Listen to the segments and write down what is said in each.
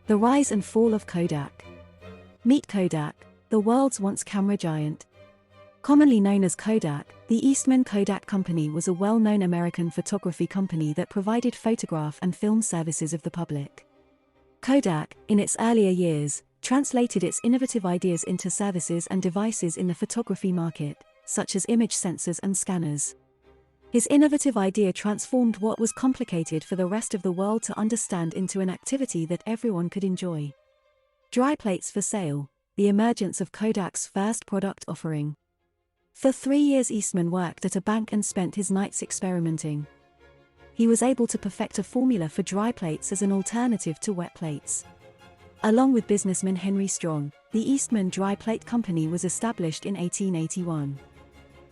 The rise and fall of Kodak. Meet Kodak, the world's once camera giant. Commonly known as Kodak, the Eastman Kodak Company was a well-known American photography company that provided photograph and film services of the public. Kodak, in its earlier years, translated its innovative ideas into services and devices in the photography market, such as image sensors and scanners. His innovative idea transformed what was complicated for the rest of the world to understand into an activity that everyone could enjoy. Dry plates for sale, the emergence of Kodak's first product offering. For 3 years Eastman worked at a bank and spent his nights experimenting. He was able to perfect a formula for dry plates as an alternative to wet plates. Along with businessman Henry Strong, the Eastman Dry Plate Company was established in 1881.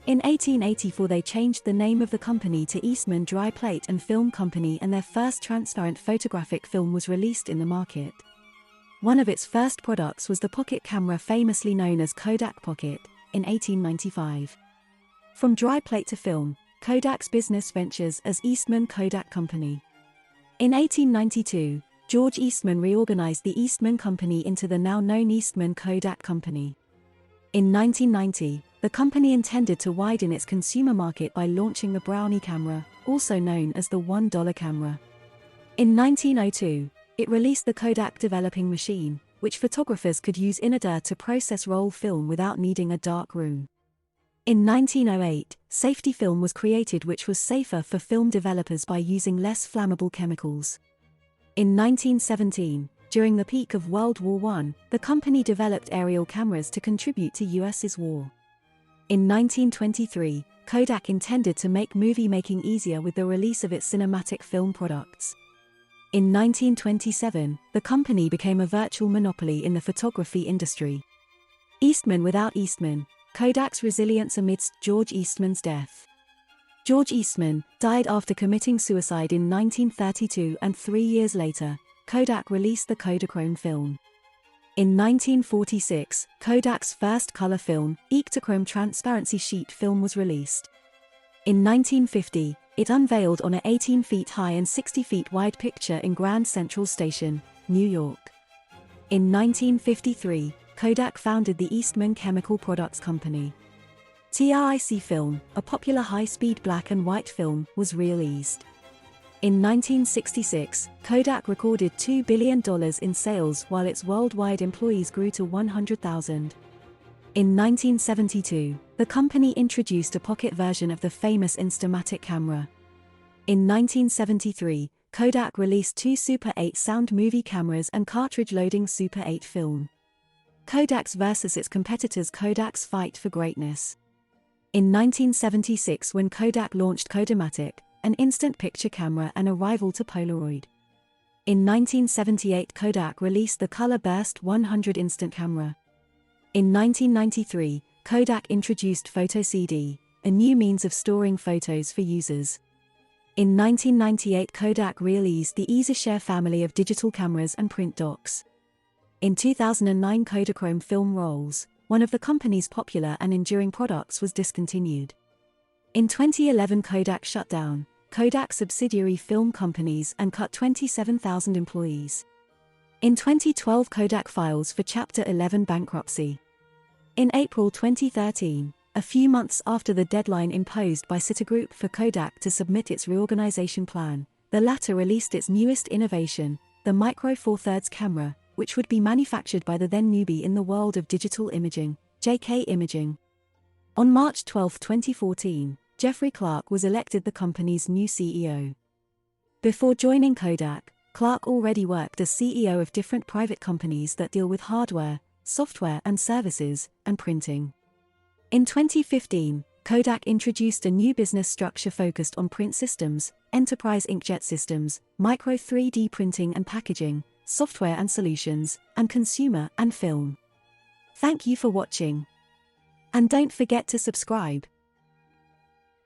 In 1884 they changed the name of the company to Eastman Dry Plate and Film Company, and their first transparent photographic film was released in the market. One of its first products was the pocket camera famously known as Kodak Pocket, in 1895. From dry plate to film, Kodak's business ventures as Eastman Kodak Company. In 1892, George Eastman reorganized the Eastman Company into the now known Eastman Kodak Company. In 1990, the company intended to widen its consumer market by launching the Brownie camera, also known as the $1 camera. In 1902, it released the Kodak Developing Machine, which photographers could use in order to process roll film without needing a dark room. In 1908, safety film was created, which was safer for film developers by using less flammable chemicals. In 1917, during the peak of World War I, the company developed aerial cameras to contribute to US's war. In 1923, Kodak intended to make movie making easier with the release of its cinematic film products. In 1927, the company became a virtual monopoly in the photography industry. Eastman without Eastman, Kodak's resilience amidst George Eastman's death. George Eastman died after committing suicide in 1932, and 3 years later, Kodak released the Kodachrome film. In 1946, Kodak's first color film, Ektachrome transparency sheet film, was released. In 1950, it unveiled on a 18 feet high and 60 feet wide picture in Grand Central Station, New York. In 1953, Kodak founded the Eastman Chemical Products Company. TIC film, a popular high-speed black and white film, was released. In 1966, Kodak recorded $2 billion in sales while its worldwide employees grew to 100,000. In 1972, the company introduced a pocket version of the famous Instamatic camera. In 1973, Kodak released 2 Super 8 sound movie cameras and cartridge-loading Super 8 film. Kodak's versus its competitors, Kodak's fight for greatness. In 1976, when Kodak launched Kodamatic, an instant picture camera and a rival to Polaroid. In 1978, Kodak released the Color Burst 100 instant camera. In 1993, Kodak introduced Photo CD, a new means of storing photos for users. In 1998, Kodak released the EasyShare family of digital cameras and print docs. In 2009, Kodachrome film rolls, one of the company's popular and enduring products, was discontinued. In 2011, Kodak shut down Kodak subsidiary film companies and cut 27,000 employees. In 2012, Kodak files for Chapter 11 bankruptcy. In April 2013, a few months after the deadline imposed by Citigroup for Kodak to submit its reorganization plan, the latter released its newest innovation, the Micro Four Thirds camera, which would be manufactured by the then newbie in the world of digital imaging, JK Imaging. On March 12, 2014, Jeffrey Clark was elected the company's new CEO. Before joining Kodak, Clark already worked as CEO of different private companies that deal with hardware, software and services, and printing. In 2015, Kodak introduced a new business structure focused on print systems, enterprise inkjet systems, micro 3D printing and packaging, software and solutions, and consumer and film. Thank you for watching. And don't forget to subscribe.